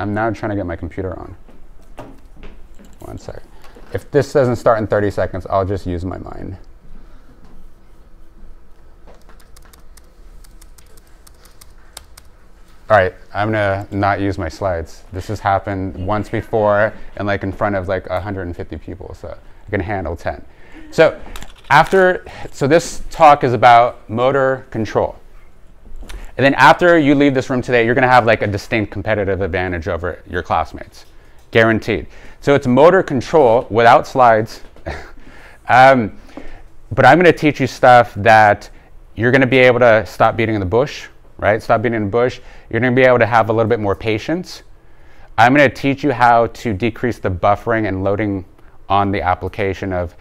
I'm now trying to get my computer on. One sec. If this doesn't start in 30 seconds, I'll just use my mind. All right, I'm gonna not use my slides. This has happened once before and like in front of like 150 people, so I can handle 10. So this talk is about motor control. And then after you leave this room today, you're gonna have like a distinct competitive advantage over your classmates, guaranteed. So it's motor control without slides. But I'm gonna teach you stuff that you're gonna be able to stop beating in the bush, right? Stop beating in the bush. You're gonna be able to have a little bit more patience. I'm gonna teach you how to decrease the buffering and loading on the application of,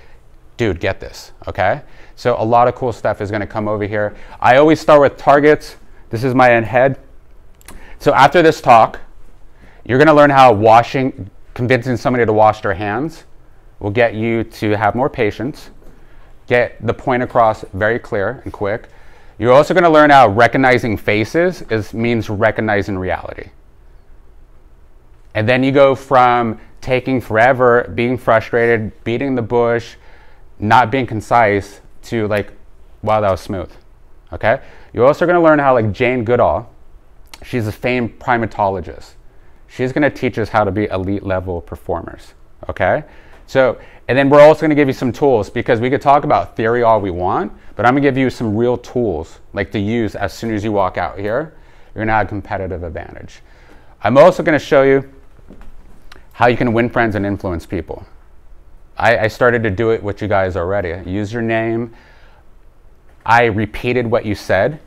dude, get this, okay? So a lot of cool stuff is gonna come over here. I always start with targets. This is my head. So after this talk, you're gonna learn how convincing somebody to wash their hands will get you to have more patience, get the point across very clear and quick. You're also gonna learn how recognizing faces means recognizing reality. And then you go from taking forever, being frustrated, beating the bush, not being concise, to like, wow, that was smooth, okay? You're also gonna learn how like Jane Goodall, she's a famed primatologist. She's gonna teach us how to be elite level performers, okay? So, and then we're also gonna give you some tools, because we could talk about theory all we want, but I'm gonna give you some real tools like to use as soon as you walk out here. You're gonna have a competitive advantage. I'm also gonna show you how you can win friends and influence people. I started to do it with you guys already. Use your name. I repeated what you said.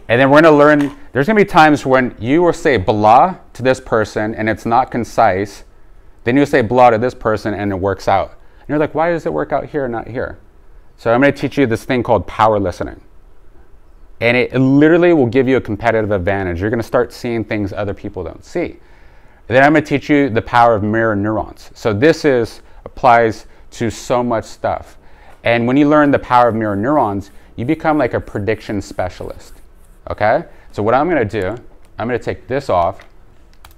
And then we're gonna learn, there's gonna be times when you will say blah to this person and it's not concise. Then you say blah to this person and it works out. And you're like, why does it work out here and not here? So I'm gonna teach you this thing called power listening. And it literally will give you a competitive advantage. You're gonna start seeing things other people don't see. And then I'm gonna teach you the power of mirror neurons. So this applies to so much stuff. And when you learn the power of mirror neurons, you become like a prediction specialist, okay? So what I'm gonna do, I'm gonna take this off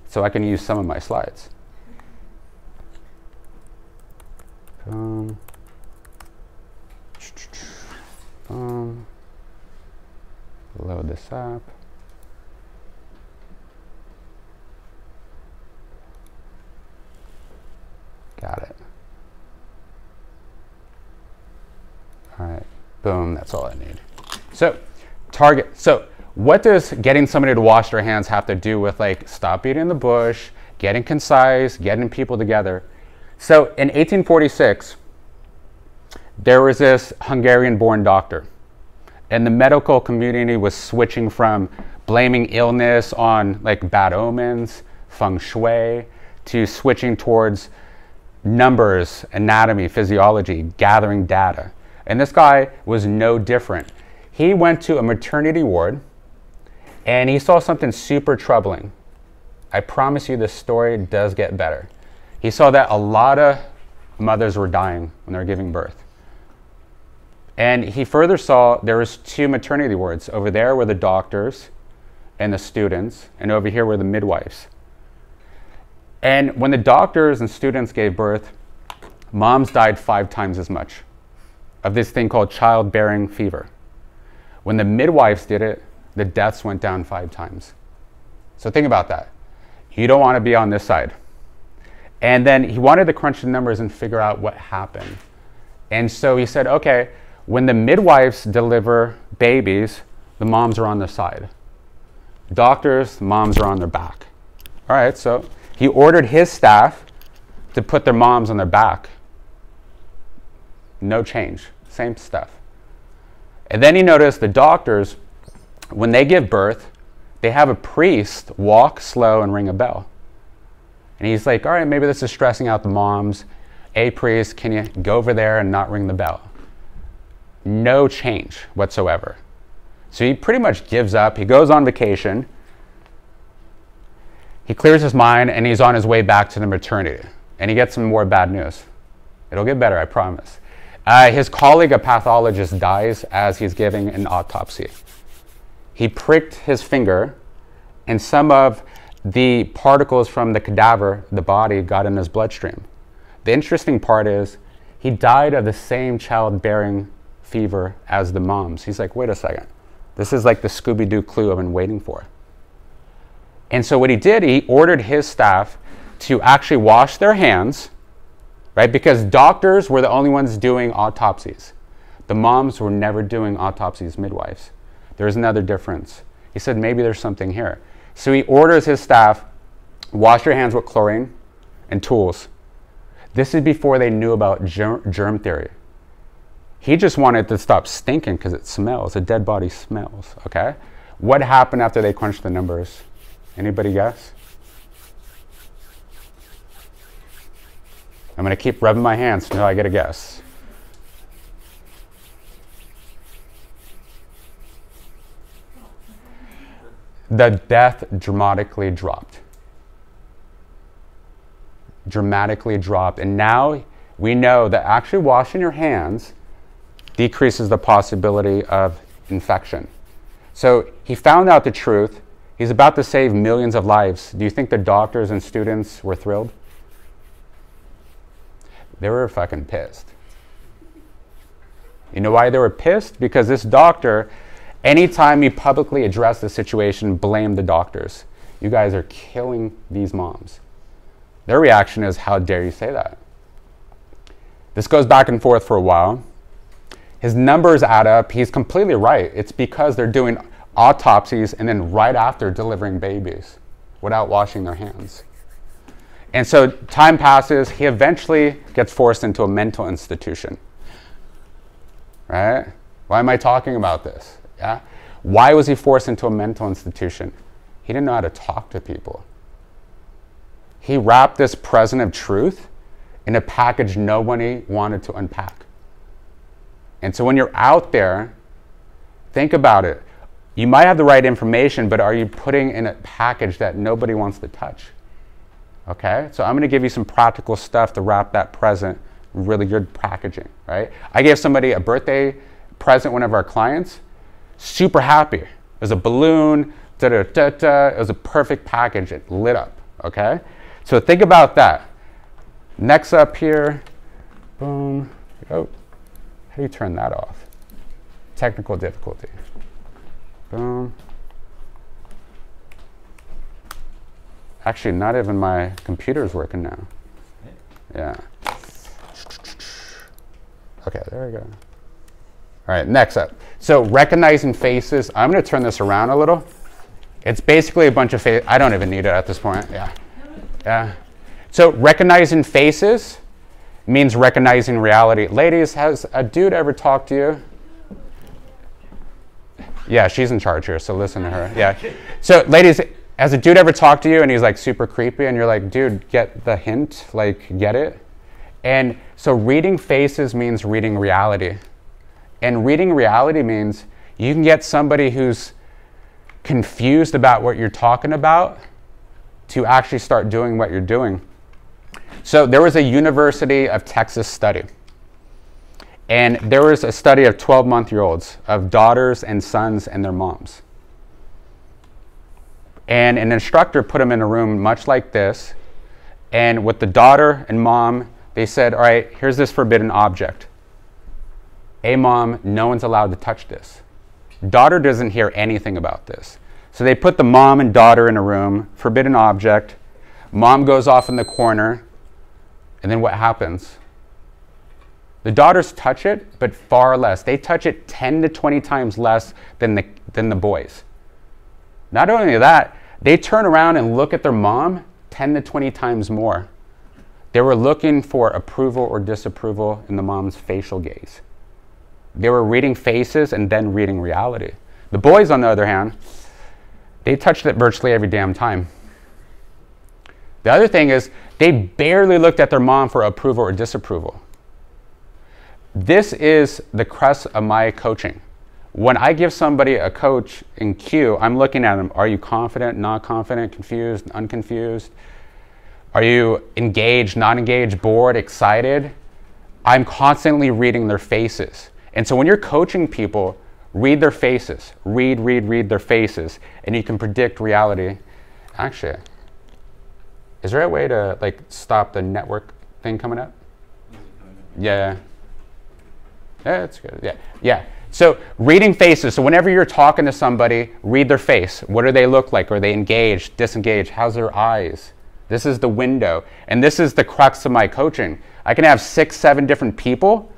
so I can use some of my slides. Load this up. Got it. All right, boom, that's all I need. So, target. So, what does getting somebody to wash their hands have to do with like stop beating the bush, getting concise, getting people together? So, in 1846, there was this Hungarian-born doctor, and the medical community was switching from blaming illness on like bad omens, feng shui, to switching towards numbers, anatomy, physiology, gathering data. And this guy was no different. He went to a maternity ward and he saw something super troubling. I promise you this story does get better. He saw that a lot of mothers were dying when they were giving birth. And he further saw there was 2 maternity wards. Over there were the doctors and the students, and over here were the midwives. And when the doctors and students gave birth, moms died 5 times as much of this thing called childbearing fever. When the midwives did it, the deaths went down 5 times. So think about that. You don't want to be on this side. And then he wanted to crunch the numbers and figure out what happened. And so he said, okay, when the midwives deliver babies, the moms are on their side. Doctors, moms are on their back. All right, so he ordered his staff to put their moms on their back. No change, same stuff. And then he noticed the doctors, when they give birth, they have a priest walk slow and ring a bell. And he's like, all right, maybe this is stressing out the moms. Hey, priest, can you go over there and not ring the bell? No change whatsoever. So he pretty much gives up. He goes on vacation. He clears his mind and he's on his way back to the maternity. And he gets some more bad news. It'll get better, I promise. His colleague, a pathologist, dies as he's giving an autopsy. He pricked his finger and some of the particles from the cadaver, the body, got in his bloodstream. The interesting part is he died of the same childbearing fever as the moms. He's like, wait a second. This is like the Scooby-Doo clue I've been waiting for. And so what he did, he ordered his staff to actually wash their hands, right? Because doctors were the only ones doing autopsies. The moms were never doing autopsies, midwives. There's another difference. He said, maybe there's something here. So he orders his staff, wash your hands with chlorine and tools. This is before they knew about germ theory. He just wanted to stop stinking because it smells. A dead body smells, okay? What happened after they crunched the numbers? Anybody guess? I'm going to keep rubbing my hands until I get a guess. The death dramatically dropped. Dramatically dropped. And now we know that actually washing your hands decreases the possibility of infection. So he found out the truth. He's about to save millions of lives. Do you think the doctors and students were thrilled? They were fucking pissed. You know why they were pissed? Because this doctor, anytime he publicly addressed the situation, blamed the doctors. You guys are killing these moms. Their reaction is, how dare you say that? This goes back and forth for a while. His numbers add up. He's completely right. It's because they're doing autopsies and then right after delivering babies without washing their hands. And so time passes. He eventually gets forced into a mental institution. Right? Why am I talking about this? Yeah? Why was he forced into a mental institution? He didn't know how to talk to people. He wrapped this present of truth in a package nobody wanted to unpack. And so when you're out there, think about it. You might have the right information, but are you putting in a package that nobody wants to touch? Okay? So I'm going to give you some practical stuff to wrap that present, really good packaging, right? I gave somebody a birthday present, one of our clients, super happy. It was a balloon, da-da-da-da. It was a perfect package. It lit up, okay? So think about that. Next up here, boom. Oh, how do you turn that off? Technical difficulty. Boom. Actually, not even my computer's working now. Yeah. Okay, there we go. All right, next up. So recognizing faces. I'm going to turn this around a little. It's basically a bunch of faces. I don't even need it at this point. Yeah. Yeah. So recognizing faces means recognizing reality. Ladies, has a dude ever talked to you? Yeah, she's in charge here, so listen to her. Yeah. So ladies, has a dude ever talked to you and he's like super creepy and you're like, dude, get the hint, like get it? And so reading faces means reading reality. And reading reality means you can get somebody who's confused about what you're talking about to actually start doing what you're doing. So there was a University of Texas study. And there was a study of 12-month-olds, of daughters and sons and their moms. And an instructor put them in a room much like this. And with the daughter and mom, they said, all right, here's this forbidden object. Hey, mom, no one's allowed to touch this. Daughter doesn't hear anything about this. So they put the mom and daughter in a room, forbidden object. Mom goes off in the corner. And then what happens? The daughters touch it, but far less. They touch it 10 to 20 times less than the boys. Not only that, they turn around and look at their mom 10 to 20 times more. They were looking for approval or disapproval in the mom's facial gaze. They were reading faces and then reading reality. The boys, on the other hand, they touched it virtually every damn time. The other thing is, they barely looked at their mom for approval or disapproval. This is the crux of my coaching. When I give somebody a coach in Q, I'm looking at them. Are you confident, not confident, confused, unconfused? Are you engaged, not engaged, bored, excited? I'm constantly reading their faces. And so when you're coaching people, read their faces. Read their faces. And you can predict reality. Actually, Is there a way to like stop the network thing coming up? Yeah. Yeah, that's good. Yeah. Yeah. So reading faces. So whenever you're talking to somebody, read their face. What do they look like? Are they engaged, disengaged? How's their eyes? This is the window. And this is the crux of my coaching. I can have 6, 7 different people,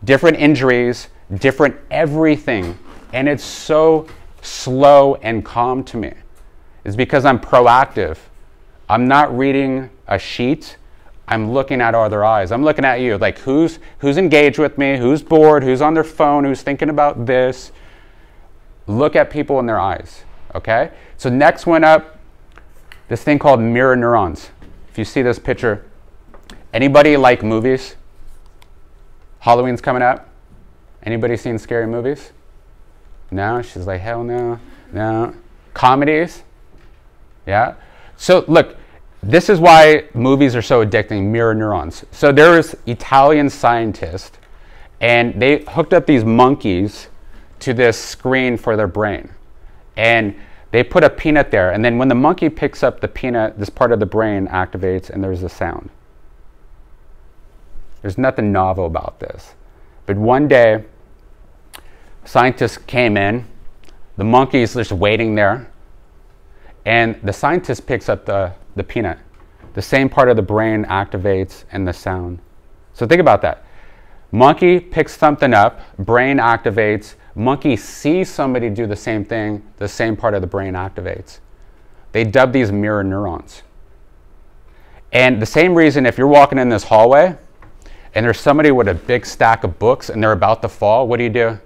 different injuries, different everything. And it's so slow and calm to me. It's because I'm proactive. I'm not reading a sheet. I'm looking at other eyes. I'm looking at you, like who's engaged with me, who's bored, who's on their phone, who's thinking about this. Look at people in their eyes, okay? So next one up, this thing called mirror neurons. If you see this picture, anybody like movies? Halloween's coming up. Anybody seen scary movies? No? She's like, hell no, no. Comedies? Yeah? So look, this is why movies are so addicting, mirror neurons. So there was Italian scientists, and they hooked up these monkeys to this screen for their brain. And they put a peanut there, and then when the monkey picks up the peanut, this part of the brain activates, and there's a sound. There's nothing novel about this. But one day, scientists came in, the monkey's just waiting there, and the scientist picks up the peanut. The same part of the brain activates and the sound. So think about that. Monkey picks something up, brain activates, monkey sees somebody do the same thing, the same part of the brain activates. They dub these mirror neurons. And the same reason if you're walking in this hallway and there's somebody with a big stack of books and they're about to fall, what do?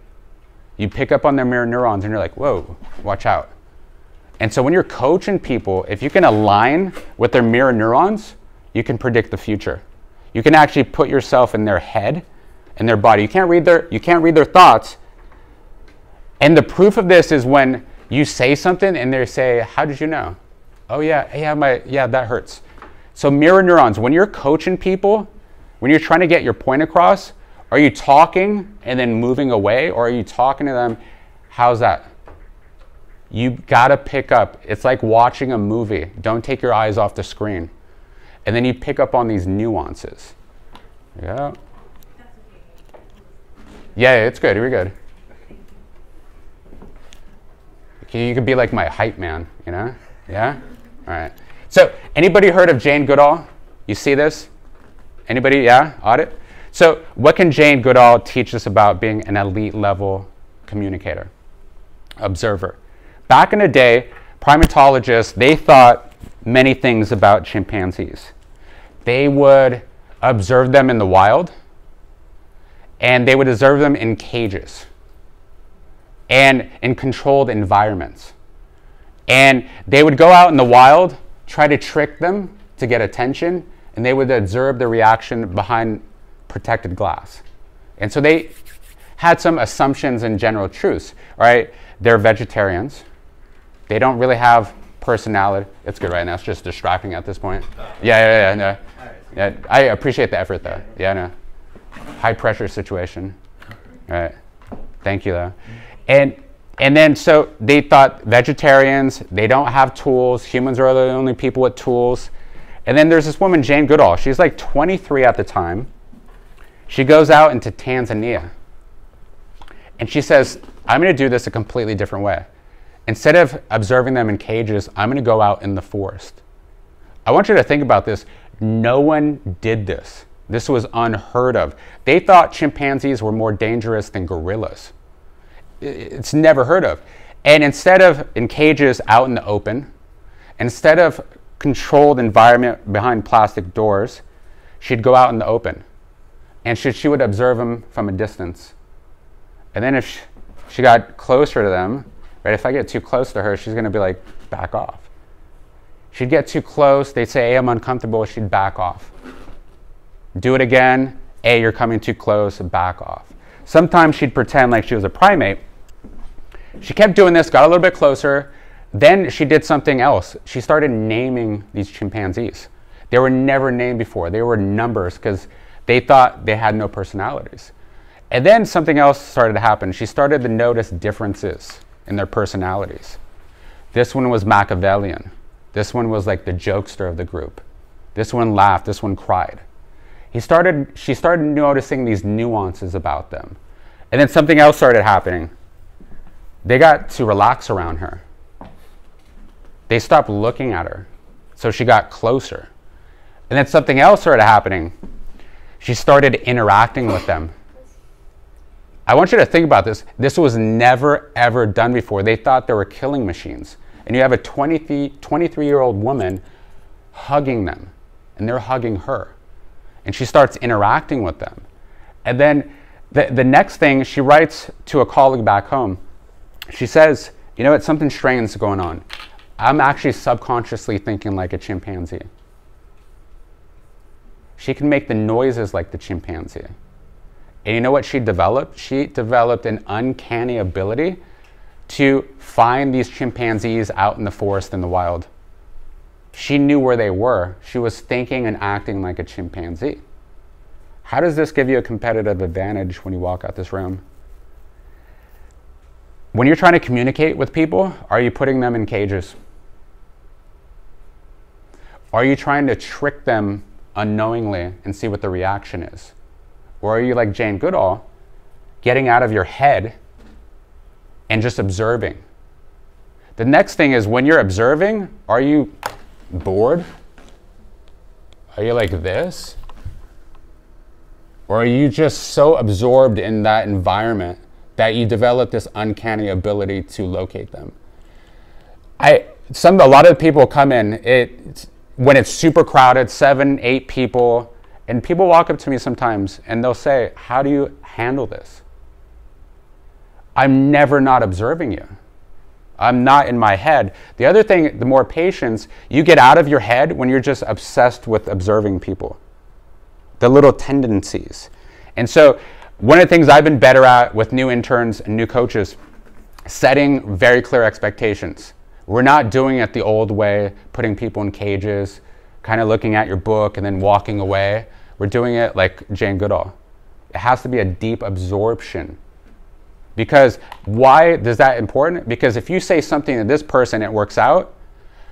You pick up on their mirror neurons and you're like, whoa, watch out. And so when you're coaching people, if you can align with their mirror neurons, you can predict the future. You can actually put yourself in their head and their body. You can't read their thoughts. And the proof of this is when you say something and they say, how did you know? Oh yeah, that hurts. So mirror neurons, when you're coaching people, when you're trying to get your point across, are you talking and then moving away, or are you talking to them, how's that? You gotta pick up. It's like watching a movie. Don't take your eyes off the screen. And then you pick up on these nuances. Yeah. Yeah, it's good. You're good. You could be like my hype man, you know? Yeah? All right. So, anybody heard of Jane Goodall? You see this? Anybody? Yeah? Audit? So, what can Jane Goodall teach us about being an elite level communicator, observer? Back in the day, primatologists, they thought many things about chimpanzees. They would observe them in the wild, and they would observe them in cages and in controlled environments. And they would go out in the wild, try to trick them to get attention, and they would observe the reaction behind protected glass. And so they had some assumptions and general truths, right? They're vegetarians. They don't really have personality. It's good right now. It's just distracting at this point. Yeah, no. Yeah, I appreciate the effort though. Yeah, no. High pressure situation. All right. Thank you though. And then so they thought vegetarians, they don't have tools. Humans are the only people with tools. And then there's this woman, Jane Goodall. She's like 23 at the time. She goes out into Tanzania. And she says, I'm going to do this a completely different way. Instead of observing them in cages, I'm going to go out in the forest. I want you to think about this. No one did this. This was unheard of. They thought chimpanzees were more dangerous than gorillas. It's never heard of. And instead of in cages out in the open, instead of controlled environment behind plastic doors, she'd go out in the open. And she would observe them from a distance. And then if she got closer to them, right, if I get too close to her, she's going to be like, back off. She'd get too close. They'd say, hey, I'm uncomfortable. She'd back off. Do it again. Hey, you're coming too close. Back off. Sometimes she'd pretend like she was a primate. She kept doing this, got a little bit closer. Then she did something else. She started naming these chimpanzees. They were never named before. They were numbers because they thought they had no personalities. And then something else started to happen. She started to notice differences in their personalities. This one was Machiavellian. This one was like the jokester of the group. This one laughed, this one cried. She started noticing these nuances about them. And then something else started happening. They got to relax around her. They stopped looking at her. So she got closer. And then something else started happening. She started interacting with them. I want you to think about this. This was never, ever done before. They thought they were killing machines. And you have a 23-year-old woman hugging them. And they're hugging her. And she starts interacting with them. And then the next thing, she writes to a colleague back home. She says, you know what, something strange is going on. I'm actually subconsciously thinking like a chimpanzee. She can make the noises like the chimpanzee. And you know what she developed? She developed an uncanny ability to find these chimpanzees out in the forest in the wild. She knew where they were. She was thinking and acting like a chimpanzee. How does this give you a competitive advantage when you walk out this room? When you're trying to communicate with people, are you putting them in cages? Are you trying to trick them unknowingly and see what the reaction is? Or are you like Jane Goodall, getting out of your head and just observing? The next thing is, when you're observing, are you bored? Are you like this? Or are you just so absorbed in that environment that you develop this uncanny ability to locate them? A lot of people come in, when it's super crowded, 7, 8 people, and people walk up to me sometimes and they'll say, how do you handle this? I'm never not observing you. I'm not in my head. The other thing, the more patience, you get out of your head when you're just obsessed with observing people, the little tendencies. And so one of the things I've been better at with new interns and new coaches, setting very clear expectations. We're not doing it the old way, putting people in cages, kind of looking at your book and then walking away. We're doing it like Jane Goodall. It has to be a deep absorption. Because why is that important? Because if you say something to this person, it works out,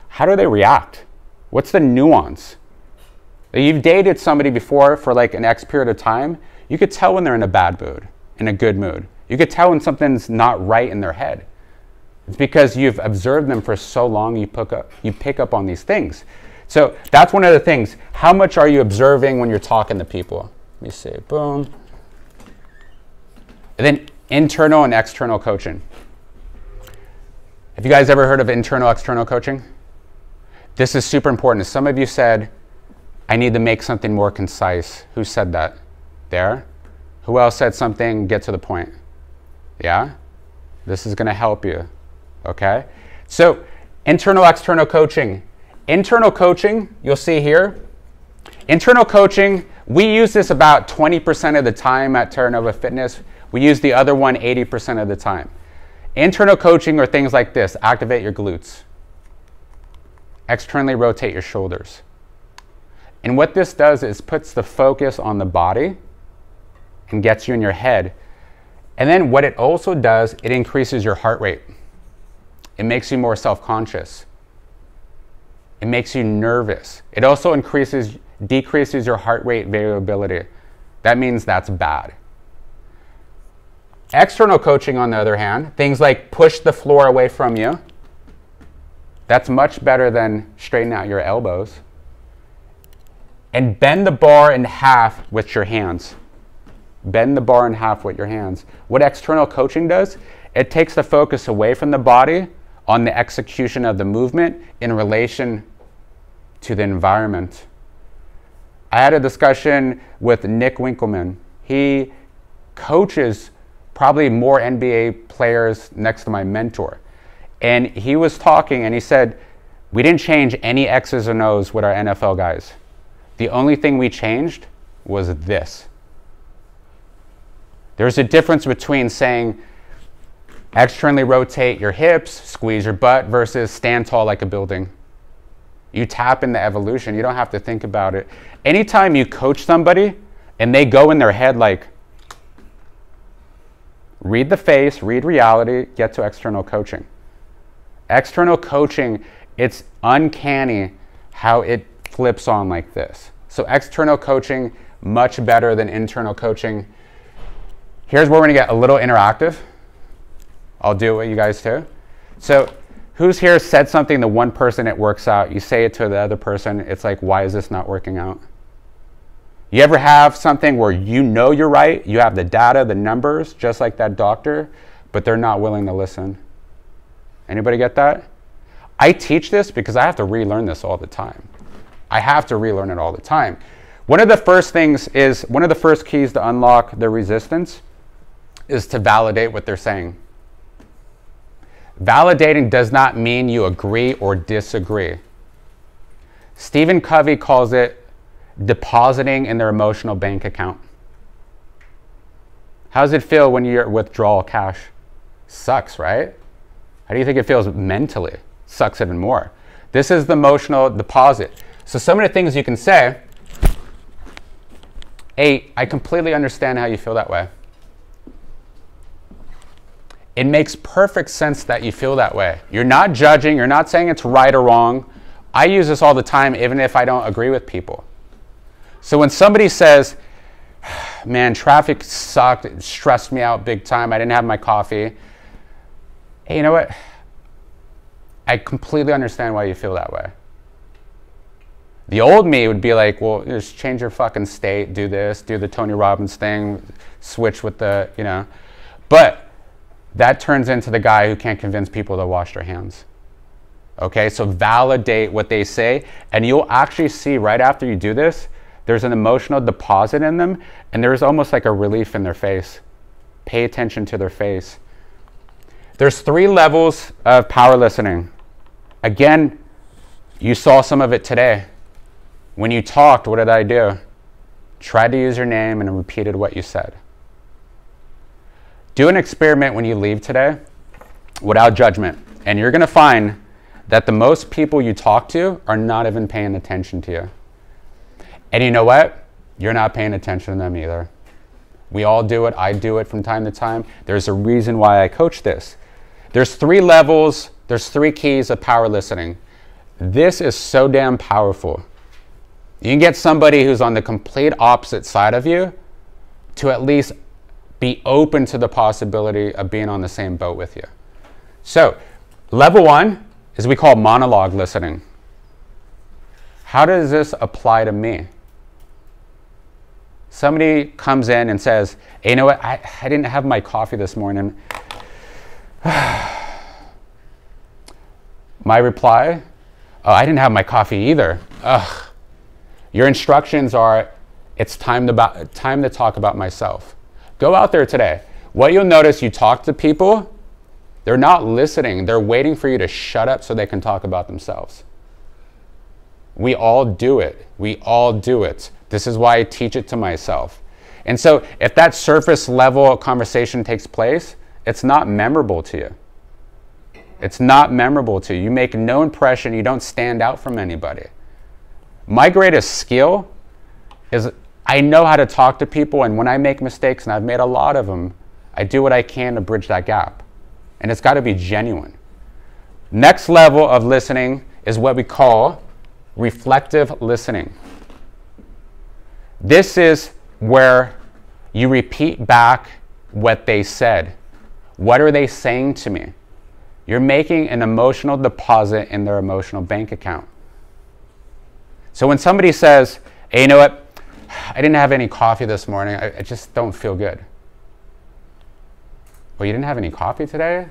how do they react? What's the nuance? You've dated somebody before for like an X period of time, you could tell when they're in a bad mood, in a good mood. You could tell when something's not right in their head. It's because you've observed them for so long, you pick up on these things. So that's one of the things. How much are you observing when you're talking to people? Let me see, boom. And then internal and external coaching. Have you guys ever heard of internal, external coaching? This is super important. Some of you said, I need to make something more concise. Who said that? There. Who else said something, get to the point? Yeah? This is going to help you. Okay? So, internal, external coaching. Internal coaching, you'll see here. Internal coaching, we use this about 20% of the time at Terranova Fitness. We use the other one 80% of the time. Internal coaching are things like this. Activate your glutes. Externally rotate your shoulders. And what this does is puts the focus on the body and gets you in your head. And then what it also does, it increases your heart rate. It makes you more self-conscious. It makes you nervous. It also decreases your heart rate variability. That means that's bad. External coaching, on the other hand, things like push the floor away from you. That's much better than straighten out your elbows. And bend the bar in half with your hands. Bend the bar in half with your hands. What external coaching does, it takes the focus away from the body on the execution of the movement in relation to the environment. I had a discussion with Nick Winkelman. He coaches probably more NBA players next to my mentor. And he was talking and he said, we didn't change any X's and O's with our NFL guys. The only thing we changed was this. There's a difference between saying externally rotate your hips, squeeze your butt, versus stand tall like a building. You tap into evolution. You don't have to think about it. Anytime you coach somebody and they go in their head like, read the face, read reality, get to external coaching. External coaching, it's uncanny how it flips on like this. So external coaching, much better than internal coaching. Here's where we're gonna get a little interactive. I'll do it with you guys too. So who's here said something to one person, it works out. You say it to the other person, it's like, why is this not working out? You ever have something where you know you're right, you have the data, the numbers, just like that doctor, but they're not willing to listen? Anybody get that? I teach this because I have to relearn this all the time. I have to relearn it all the time. One of the first keys to unlock their resistance is to validate what they're saying. Validating does not mean you agree or disagree. Stephen Covey calls it depositing in their emotional bank account. How does it feel when you withdraw cash? Sucks, right? How do you think it feels mentally? Sucks even more. This is the emotional deposit. So some of the things you can say, hey, I completely understand how you feel that way. It makes perfect sense that you feel that way. You're not judging, you're not saying it's right or wrong. I use this all the time, even if I don't agree with people. So when somebody says, man, traffic sucked, it stressed me out big time, I didn't have my coffee. Hey, you know what? I completely understand why you feel that way. The old me would be like, well, just change your fucking state, do this, do the Tony Robbins thing, switch with the, you know. But that turns into the guy who can't convince people to wash their hands. Okay, so validate what they say, and you'll actually see right after you do this, there's an emotional deposit in them, and there's almost like a relief in their face. Pay attention to their face. There's 3 levels of power listening. Again, you saw some of it today. When you talked, what did I do? Tried to use your name and repeated what you said. Do an experiment when you leave today without judgment, and you're gonna find that the most people you talk to are not even paying attention to you. And you know what? You're not paying attention to them either. We all do it, I do it from time to time. There's a reason why I coach this. There's 3 levels, there's 3 keys of power listening. This is so damn powerful. You can get somebody who's on the complete opposite side of you to at least be open to the possibility of being on the same boat with you. So, level 1 is we call monologue listening. How does this apply to me? Somebody comes in and says, hey, you know what, I didn't have my coffee this morning. My reply, oh, I didn't have my coffee either. Ugh. Your instructions are, it's time to talk about myself. Go out there today. What you'll notice, you talk to people, they're not listening. They're waiting for you to shut up so they can talk about themselves. We all do it. We all do it. This is why I teach it to myself. And so if that surface level conversation takes place, it's not memorable to you. It's not memorable to you. You make no impression. You don't stand out from anybody. My greatest skill is I know how to talk to people, and when I make mistakes, and I've made a lot of them, I do what I can to bridge that gap. And it's got to be genuine. Next level of listening is what we call reflective listening. This is where you repeat back what they said. What are they saying to me? You're making an emotional deposit in their emotional bank account. So when somebody says, hey, you know what? I didn't have any coffee this morning. I just don't feel good. Well, you didn't have any coffee today?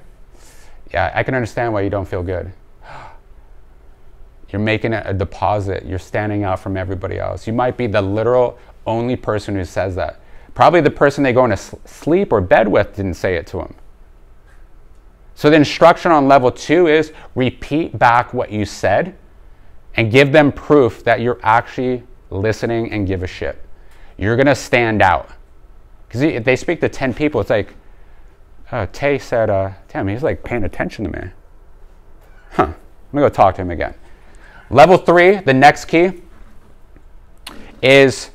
Yeah, I can understand why you don't feel good. You're making a deposit. You're standing out from everybody else. You might be the literal only person who says that. Probably the person they go into sleep or bed with didn't say it to them. So the instruction on level 2 is repeat back what you said and give them proof that you're actually listening and give a shit. You're going to stand out. Because if they speak to 10 people, it's like, Tay said, damn, he's like paying attention to me. Huh, let me go talk to him again. Level 3, the next key, is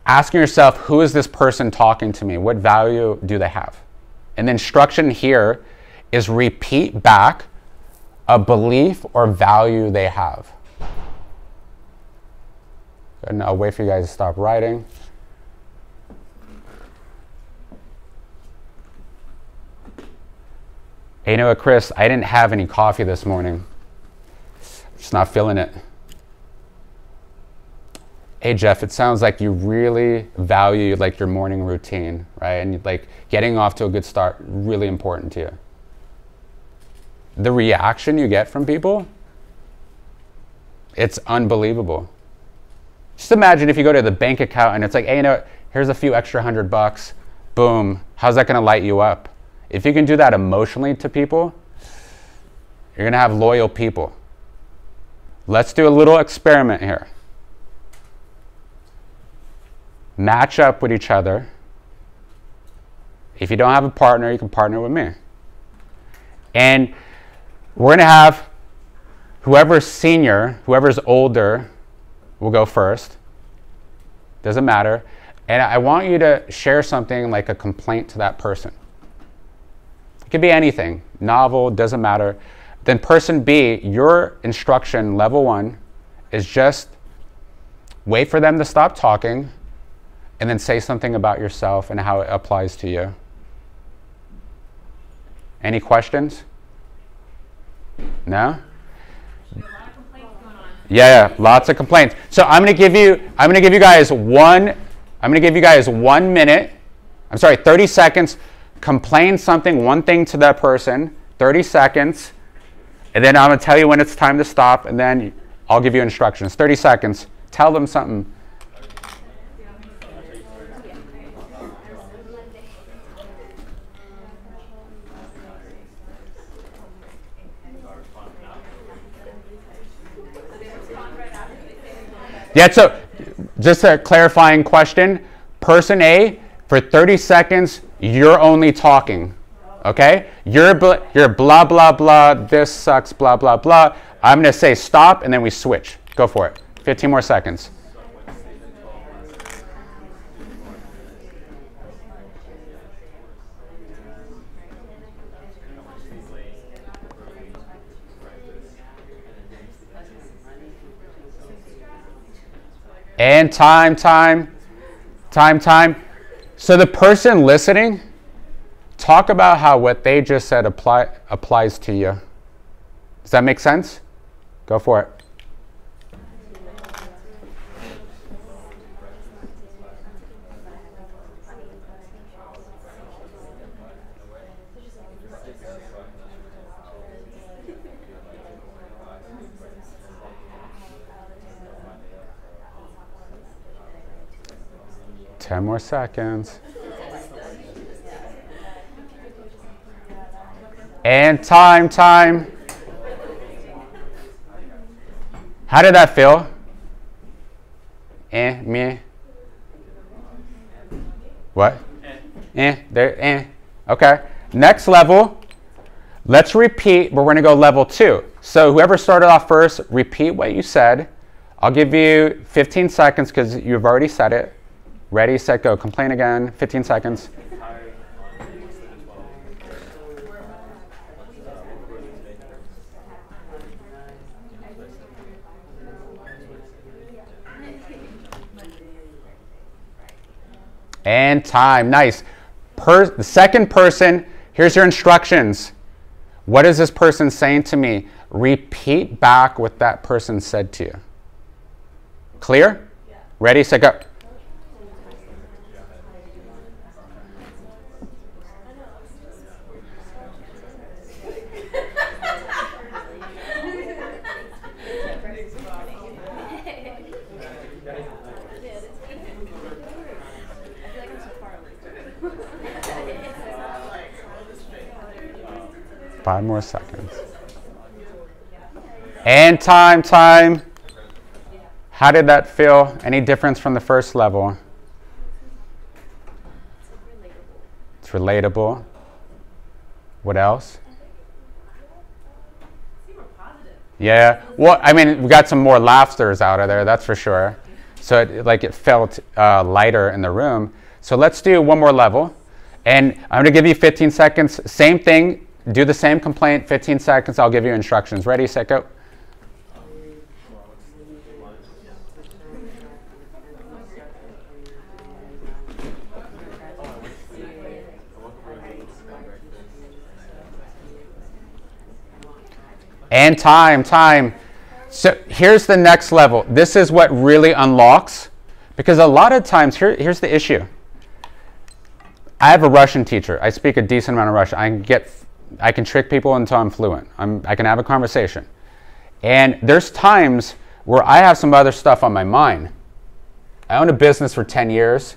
asking yourself, who is this person talking to me? What value do they have? And the instruction here is repeat back a belief or value they have. And I'll wait for you guys to stop writing. Hey, you know what, Chris? I didn't have any coffee this morning. Just not feeling it. Hey, Jeff, it sounds like you really value like your morning routine, right? And like getting off to a good start, really important to you. The reaction you get from people, it's unbelievable. Just imagine if you go to the bank account and it's like, hey, you know, here's a few extra $100, boom. How's that gonna light you up? If you can do that emotionally to people, you're gonna have loyal people. Let's do a little experiment here. Match up with each other. If you don't have a partner, you can partner with me. And we're gonna have whoever's senior, whoever's older, will go first. Doesn't matter. And I want you to share something like a complaint to that person. It could be anything, novel, doesn't matter. Then person B, your instruction, level 1, is just wait for them to stop talking and then say something about yourself and how it applies to you. Any questions? No? Yeah, lots of complaints. So I'm gonna give you guys 1 minute. I'm sorry, 30 seconds. Complain something, one thing to that person. 30 seconds, and then I'm gonna tell you when it's time to stop, and then I'll give you instructions. 30 seconds. Tell them something. Yeah, so just a clarifying question. Person A, for 30 seconds, you're only talking, okay? You're blah, blah, blah, this sucks, blah, blah, blah. I'm gonna say stop, and then we switch. Go for it. 15 more seconds. And time. So the person listening, talk about how what they just said applies to you. Does that make sense? Go for it. Ten more seconds. And time. How did that feel? Me. What? There. Okay. Next level. Let's repeat, but we're gonna go level 2. So whoever started off first, repeat what you said. I'll give you 15 seconds because you've already said it. Ready, set, go. Complain again. 15 seconds. And time. Nice. The second person, here's your instructions. What is this person saying to me? Repeat back what that person said to you. Clear? Yeah. Ready, set, go. Five more seconds. And time. How did that feel? Any difference from the first level? It's relatable. What else? Yeah. Well, I mean, we got some more laughters out of there, that's for sure. So it felt lighter in the room. So let's do one more level. And I'm going to give you 15 seconds. Same thing. Do the same complaint, 15 seconds, I'll give you instructions. Ready, set, go. And time. So here's the next level. This is what really unlocks, because a lot of times, here's the issue. I have a Russian teacher. I speak a decent amount of Russian. I can trick people until I'm fluent. I can have a conversation. And there's times where I have some other stuff on my mind. I own a business for 10 years.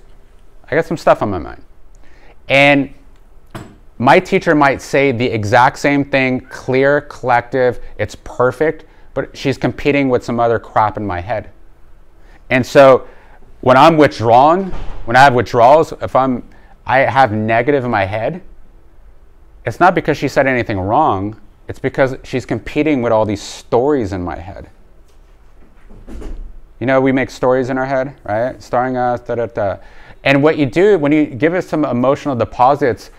I got some stuff on my mind. And my teacher might say the exact same thing, clear, collective, it's perfect, but she's competing with some other crap in my head. And so when I'm withdrawn, when I have withdrawals, if I have negative in my head, it's not because she said anything wrong, it's because she's competing with all these stories in my head. You know, we make stories in our head, right? Starring us, da-da-da. And what you do, when you give us some emotional deposits,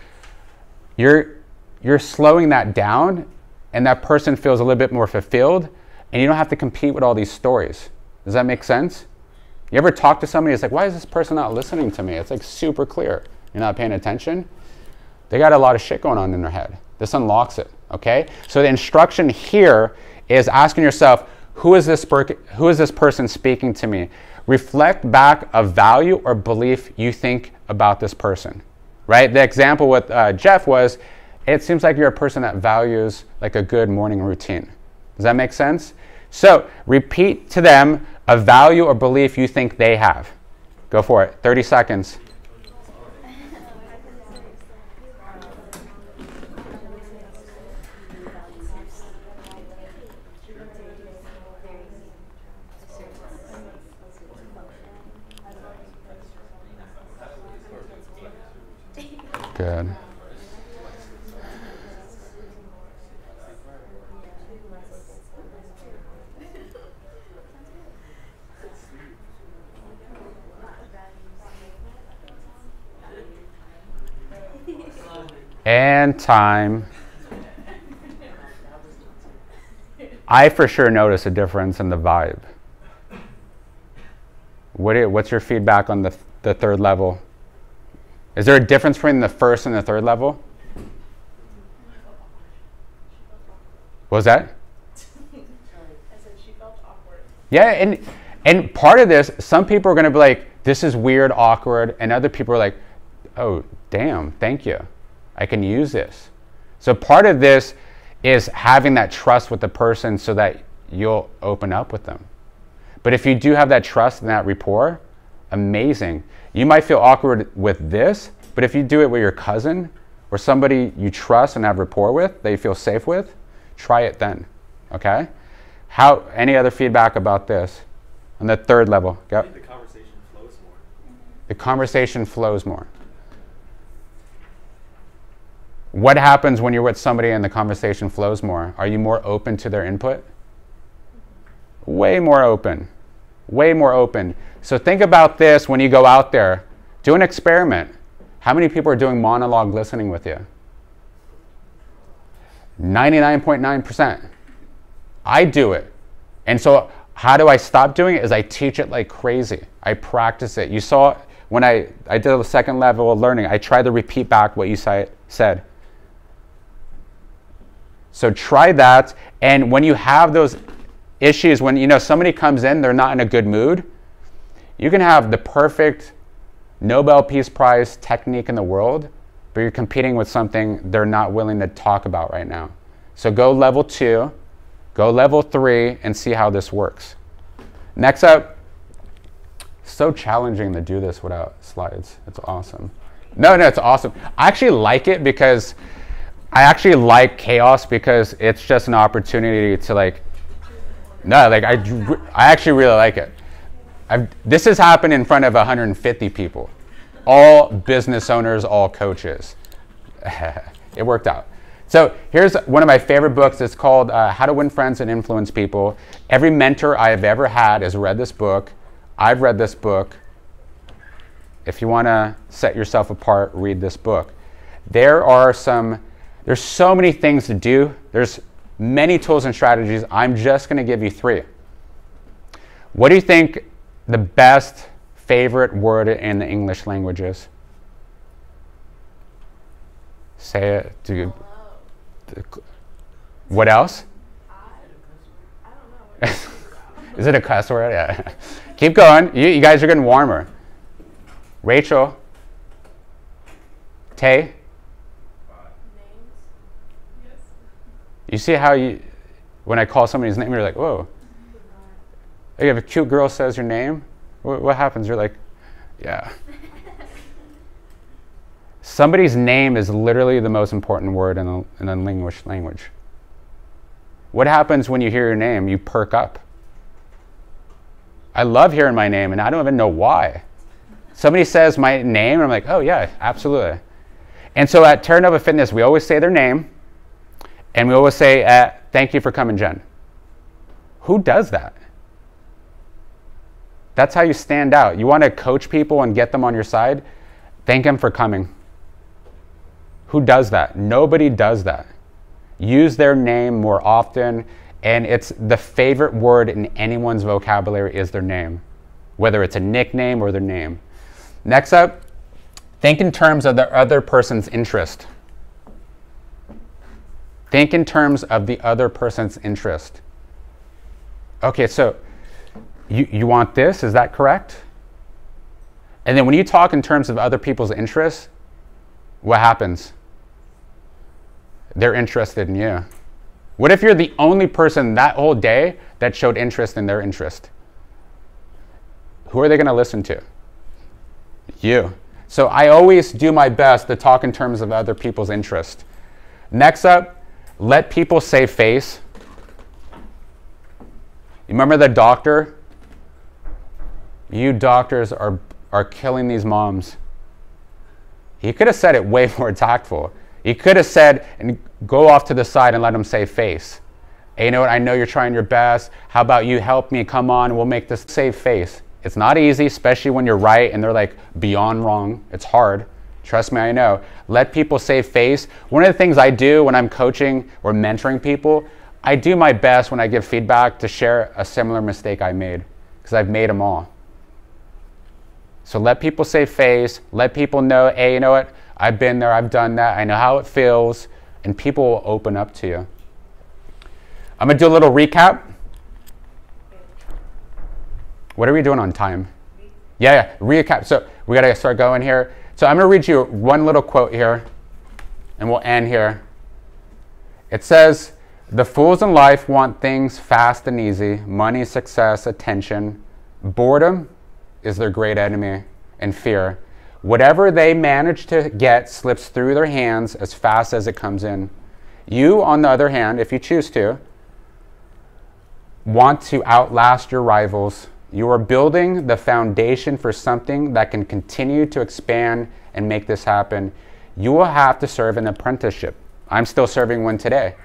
you're slowing that down, and that person feels a little bit more fulfilled, and you don't have to compete with all these stories. Does that make sense? You ever talk to somebody, it's like, why is this person not listening to me? It's like super clear. You're not paying attention. They got a lot of shit going on in their head. This unlocks it, okay? So the instruction here is asking yourself, who is this person speaking to me? Reflect back a value or belief you think about this person, right? The example with Jeff was, it seems like you're a person that values like a good morning routine. Does that make sense? So repeat to them a value or belief you think they have. Go for it, 30 seconds. Good. And time. I for sure notice a difference in the vibe. What's your feedback on the third level? Is there a difference between the first and the third level? What was that? I said she felt awkward. Yeah, and part of this, some people are going to be like, this is weird, awkward, and other people are like, oh, damn, thank you. I can use this. So part of this is having that trust with the person so that you'll open up with them. But if you do have that trust and that rapport, amazing. You might feel awkward with this, but if you do it with your cousin or somebody you trust and have rapport with, that you feel safe with, try it then, okay? Any other feedback about this? On the third level, go. I think the conversation flows more. The conversation flows more. What happens when you're with somebody and the conversation flows more? Are you more open to their input? Way more open. Way more open. So think about this when you go out there. Do an experiment. How many people are doing monologue listening with you? 99.9%. I do it. And so how do I stop doing it? Is I teach it like crazy. I practice it. You saw when I did the second level of learning, I tried to repeat back what you said. So try that. And when you have those issues, when somebody comes in, they're not in a good mood, you can have the perfect Nobel Peace Prize technique in the world, but you're competing with something they're not willing to talk about right now. So go level 2, go level 3, and see how this works. Next up, so challenging to do this without slides. It's awesome. No, it's awesome. I actually like it because I actually like chaos because it's just an opportunity to I actually really like it. This has happened in front of 150 people, all business owners, all coaches. It worked out. So here's one of my favorite books. It's called How to Win Friends and Influence People. Every mentor I have ever had has read this book. I've read this book. If you want to set yourself apart, read this book. There's so many things to do. There's many tools and strategies. I'm just going to give you 3. What do you think the best favorite word in the English language is? Say it. What else? Is it a cuss word? Yeah. Keep going. You guys are getting warmer. Rachel. Tay. Names? Yes. You see how when I call somebody's name, you're like, whoa. Like if a cute girl says your name, what happens? You're like, yeah. Somebody's name is literally the most important word in an English language. What happens when you hear your name? You perk up. I love hearing my name, and I don't even know why. Somebody says my name, and I'm like, oh yeah, absolutely. And so at Terra Nova Fitness, we always say their name, and we always say, thank you for coming, Jen. Who does that? That's how you stand out. You want to coach people and get them on your side? Thank them for coming. Who does that? Nobody does that. Use their name more often, and it's the favorite word in anyone's vocabulary is their name, whether it's a nickname or their name. Next up, think in terms of the other person's interest. Think in terms of the other person's interest. Okay, so you want this, is that correct? And then when you talk in terms of other people's interests, what happens? They're interested in you. What if you're the only person that whole day that showed interest in their interest? Who are they going to listen to? You. So I always do my best to talk in terms of other people's interest. Next up, let people save face. You remember the doctor? You doctors are killing these moms. He could have said it way more tactful. He could have said, and go off to the side and let them save face. Hey, you know what? I know you're trying your best. How about you help me? Come on, we'll make this save face. It's not easy, especially when you're right and they're like beyond wrong. It's hard. Trust me, I know. Let people save face. One of the things I do when I'm coaching or mentoring people, I do my best when I give feedback to share a similar mistake I made, because I've made them all. So let people save face. Let people know, hey, you know what? I've been there, I've done that, I know how it feels, and people will open up to you. I'm gonna do a little recap. What are we doing on time? Yeah, recap. So we gotta start going here. So I'm gonna read you one little quote here, and we'll end here. It says, the fools in life want things fast and easy, money, success, attention. Boredom is their great enemy, and fear. Whatever they manage to get slips through their hands as fast as it comes in. You, on the other hand, if you choose to, want to outlast your rivals. You are building the foundation for something that can continue to expand and make this happen. You will have to serve an apprenticeship. I'm still serving one today.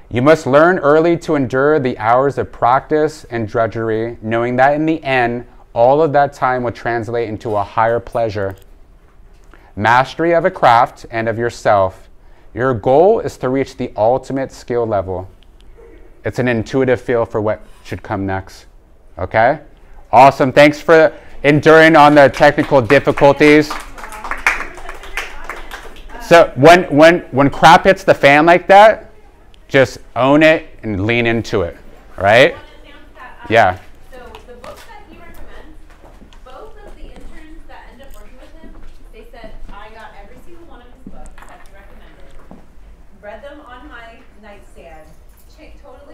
You must learn early to endure the hours of practice and drudgery, knowing that in the end, all of that time will translate into a higher pleasure. Mastery of a craft and of yourself. Your goal is to reach the ultimate skill level. It's an intuitive feel for what should come next. Okay? Awesome. Thanks for enduring on the technical difficulties. So when crap hits the fan like that, just own it and lean into it. Right? Yeah. Read them on my nightstand. Totally